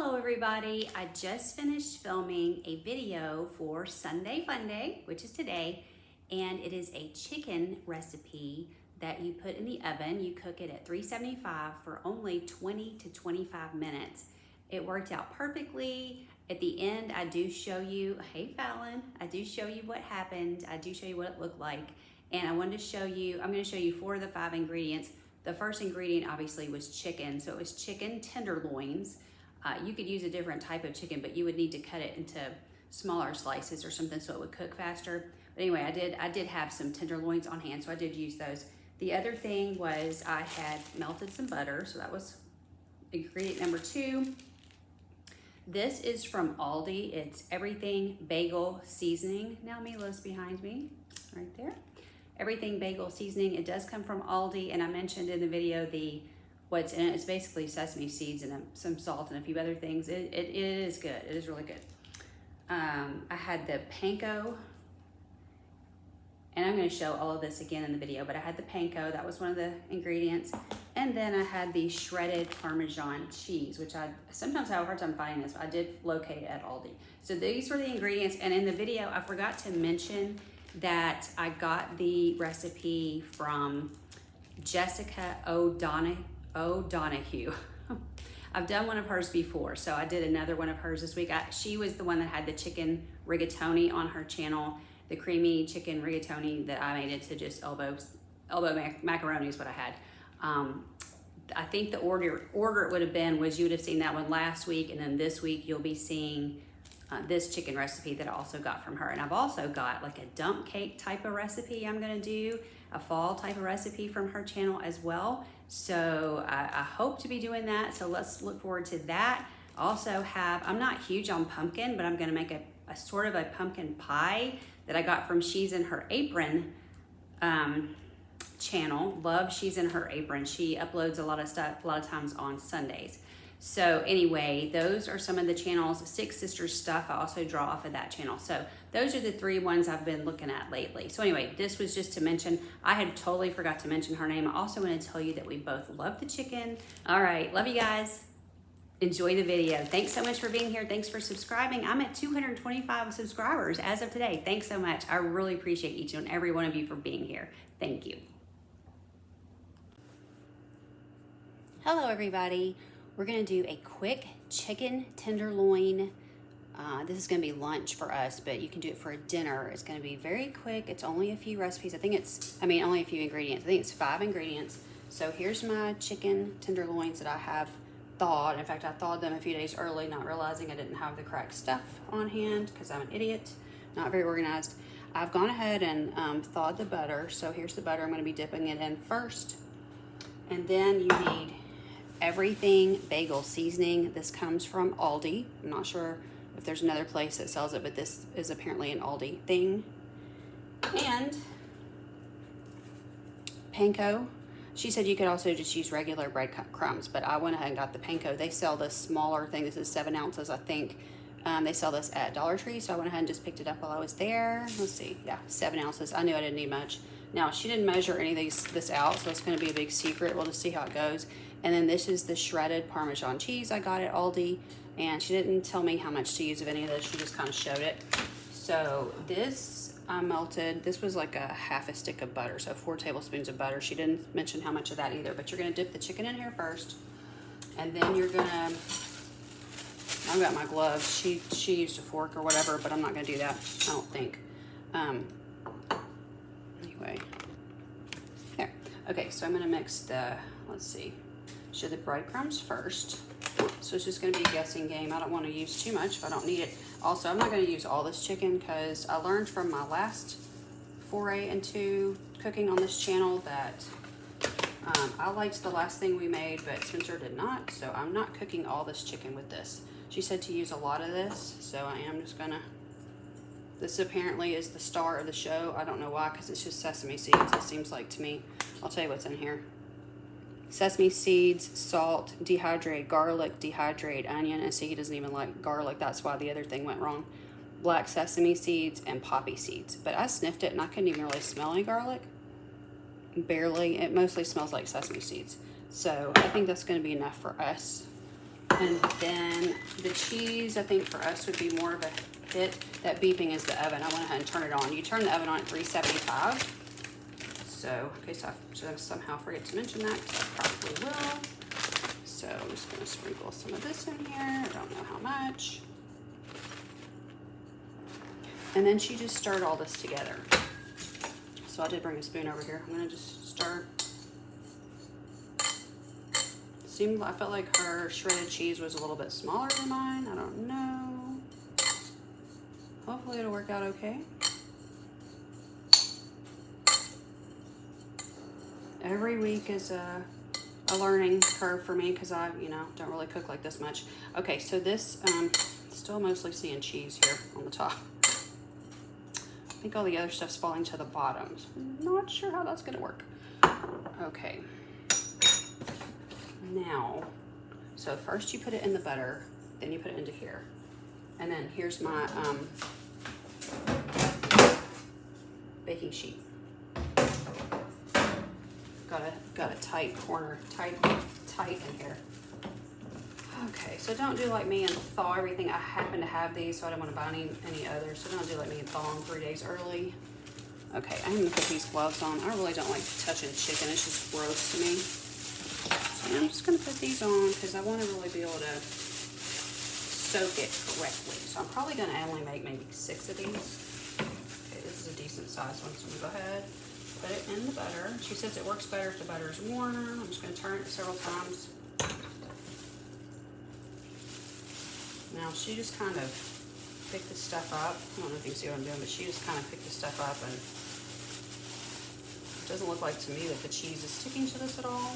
Hello everybody, I just finished filming a video for Sunday Fun Day, which is today, and it is a chicken recipe that you put in the oven. You cook it at 375 for only 20 to 25 minutes. It worked out perfectly. At the end, I do show you, hey Fallon, I do show you what happened. I do show you what it looked like. And I wanted to show you, I'm gonna show you 4 of the 5 ingredients. The first ingredient obviously was chicken. So it was chicken tenderloins. You could use a different type of chicken, but you would need to cut it into smaller slices or something so it would cook faster. But anyway, I did have some tenderloins on hand, so I did use those. The other thing was I had melted some butter, so that was ingredient number 2. This is from Aldi. It's Everything Bagel Seasoning. Now Mila's behind me, right there. Everything Bagel Seasoning. It does come from Aldi, and I mentioned in the video what's in it. It's basically sesame seeds and some salt and a few other things. It is good. It is really good. I had the Panko, and I'm going to show all of this again in the video, but I had the Panko. That was one of the ingredients. And then I had the shredded Parmesan cheese, which I sometimes have a hard time finding this, but I did locate it at Aldi. So these were the ingredients. And in the video, I forgot to mention that I got the recipe from Jessica O'Donoghue. I've done one of hers before, so I did another one of hers this week. She was the one that had the chicken rigatoni on her channel, the creamy chicken rigatoni that I made it to just elbow macaroni is what I had. I think the order it would have been was you would have seen that one last week, and then this week you'll be seeing this chicken recipe that I also got from her. And I've also got like a dump cake type of recipe I'm gonna do, a fall type of recipe from her channel as well. So I hope to be doing that. So let's look forward to that. Also I'm not huge on pumpkin, but I'm gonna make a sort of a pumpkin pie that I got from She's in Her Apron channel. Love She's in Her Apron. She uploads a lot of stuff, a lot of times on Sundays. So anyway, those are some of the channels. Six Sisters stuff I also draw off of that channel. So those are the 3 ones I've been looking at lately. So anyway, this was just to mention, I had totally forgot to mention her name. I also want to tell you that we both love the chicken. All right, love you guys. Enjoy the video. Thanks so much for being here. Thanks for subscribing. I'm at 225 subscribers as of today. Thanks so much. I really appreciate each and every one of you for being here. Thank you. Hello, everybody. We're gonna do a quick chicken tenderloin. This is gonna be lunch for us, but you can do it for a dinner. It's gonna be very quick. It's only a few recipes. Only a few ingredients. I think it's 5 ingredients. So here's my chicken tenderloins that I have thawed. In fact, I thawed them a few days early, not realizing I didn't have the correct stuff on hand because I'm an idiot, not very organized. I've gone ahead and thawed the butter. So here's the butter. I'm gonna be dipping it in first. And then you need Everything Bagel Seasoning. This comes from Aldi. I'm not sure if there's another place that sells it, but this is apparently an Aldi thing. And Panko. She said you could also just use regular bread crumbs, but I went ahead and got the Panko. They sell this smaller thing. This is 7 ounces, I think. They sell this at Dollar Tree, so I went ahead and just picked it up while I was there. Let's see, yeah, 7 ounces. I knew I didn't need much. Now, she didn't measure any of this out, so it's gonna be a big secret. We'll just see how it goes. And then this is the shredded Parmesan cheese I got at Aldi, and she didn't tell me how much to use of any of this. She just kind of showed it. So this I melted. This was like a half a stick of butter, so 4 tablespoons of butter. She didn't mention how much of that either, but you're gonna dip the chicken in here first, and then you're gonna, I've got my gloves. She used a fork or whatever, but I'm not gonna do that, I don't think. Anyway, there. Okay, so I'm gonna mix the, let's see, should the breadcrumbs first. So it's just gonna be a guessing game. I don't wanna use too much if I don't need it. Also, I'm not gonna use all this chicken because I learned from my last foray into cooking on this channel that I liked the last thing we made, but Spencer did not. So I'm not cooking all this chicken with this. She said to use a lot of this, so I am just gonna, this apparently is the star of the show. I don't know why, because it's just sesame seeds, it seems like to me. I'll tell you what's in here. Sesame seeds, salt, dehydrated garlic, dehydrated onion, and see, he doesn't even like garlic. That's why the other thing went wrong. Black sesame seeds and poppy seeds. But I sniffed it and I couldn't even really smell any garlic. Barely. It mostly smells like sesame seeds. So I think that's going to be enough for us. And then the cheese, I think for us would be more of a hit. That beeping is the oven. I went ahead and turned it on. You turn the oven on at 375. So, in case I somehow forget to mention that, because I probably will. So I'm just gonna sprinkle some of this in here. I don't know how much. And then she just stirred all this together. So I did bring a spoon over here. I'm gonna just stir. I felt like her shredded cheese was a little bit smaller than mine. I don't know. Hopefully it'll work out okay. Every week is a learning curve for me because I, don't really cook like this much. Okay, so this, still mostly seeing cheese here on the top. I think all the other stuff's falling to the bottom. Not sure how that's gonna work. Okay. Now, so first you put it in the butter, then you put it into here. And then here's my baking sheet. Got a tight corner, tight in here. Okay, so don't do like me and thaw everything. I happen to have these, so I don't want to buy any others. So don't do like me and thaw them 3 days early. Okay, I'm gonna put these gloves on. I really don't like touching chicken. It's just gross to me. So I'm just gonna put these on because I want to really be able to soak it correctly. So I'm probably gonna only make maybe 6 of these. Okay, this is a decent size one, so I'm gonna go ahead. Put it in the butter. She says it works better if the butter is warmer. I'm just going to turn it several times. Now she just kind of picked this stuff up. I don't know if you can see what I'm doing, but she just kind of picked this stuff up, and it doesn't look like to me that the cheese is sticking to this at all.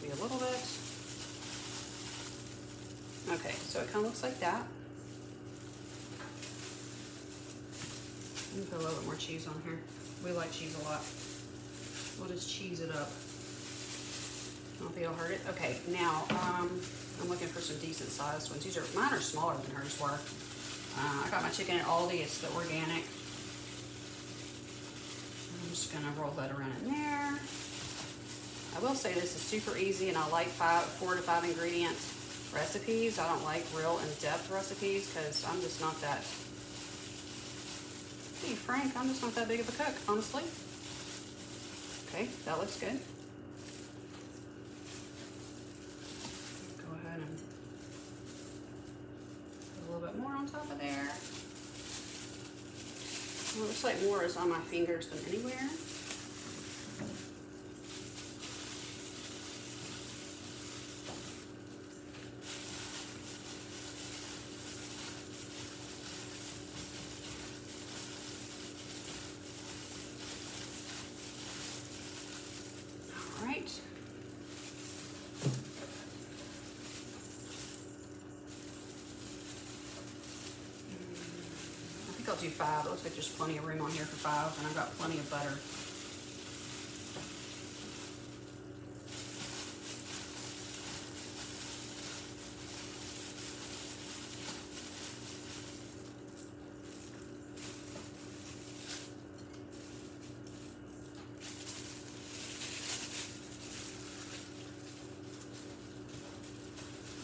Maybe a little bit. Okay, so it kind of looks like that. Let me put a little bit more cheese on here. We like cheese a lot. We'll just cheese it up. I don't think it'll hurt it. Okay, now I'm looking for some decent sized ones. Mine are smaller than hers were. I got my chicken at Aldi. It's the organic. I'm just gonna roll that around in there. I will say this is super easy, and I like 4 to 5 ingredient recipes. I don't like real in-depth recipes because I'm just not that. To be frank, I'm just not that big of a cook, honestly. Okay, that looks good. Go ahead and put a little bit more on top of there. Well, it looks like more is on my fingers than anywhere. I'll do 5. It looks like there's plenty of room on here for 5, and I've got plenty of butter.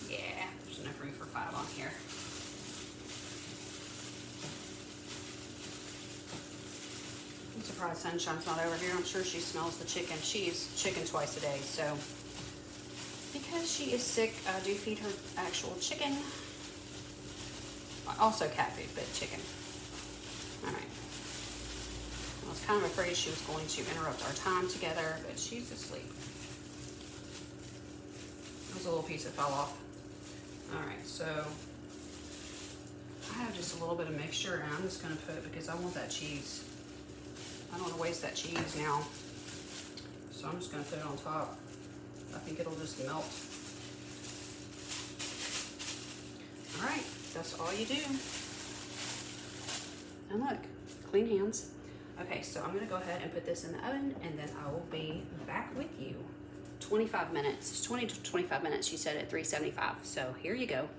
Yeah, there's enough room for 5 on here. I'm surprised Sunshine's not over here. I'm sure she smells the chicken. She eats chicken twice a day, so because she is sick, I do feed her actual chicken. Also cat food, but chicken. All right. I was kind of afraid she was going to interrupt our time together, but she's asleep. There's a little piece that fell off. All right, so I have just a little bit of mixture, and I'm just going to put, because I want that cheese. I don't want to waste that cheese now. So I'm just going to put it on top. I think it'll just melt. All right, that's all you do. And look, clean hands. Okay, so I'm going to go ahead and put this in the oven, and then I will be back with you. 25 minutes. It's 20 to 25 minutes, she said, at 375. So here you go.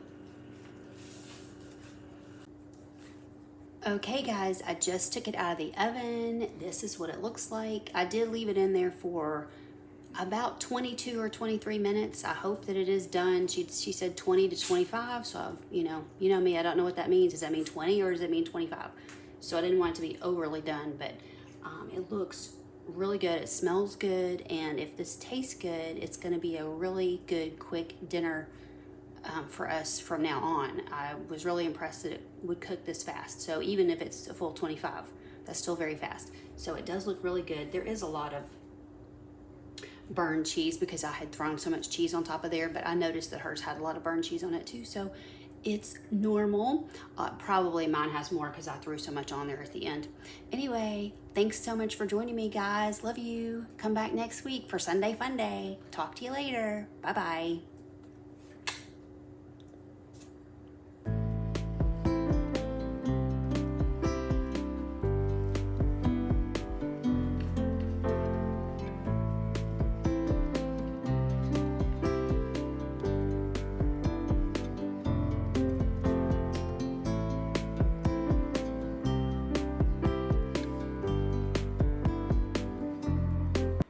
Okay guys, I just took it out of the oven. This is what it looks like. I did leave it in there for about 22 or 23 minutes. I hope that it is done. She said 20 to 25. So I've, you know me, I don't know what that means. Does that mean 20 or does it mean 25? So I didn't want it to be overly done, but it looks really good. It smells good. And if this tastes good, it's going to be a really good, quick dinner for us from now on. I was really impressed that it would cook this fast. So even if it's a full 25, that's still very fast. So it does look really good. There is a lot of burned cheese because I had thrown so much cheese on top of there, but I noticed that hers had a lot of burned cheese on it too, so it's normal. Probably mine has more because I threw so much on there at the end. Anyway, thanks so much for joining me, guys. Love you. Come back next week for Sunday Fun Day. Talk to you later. Bye-bye.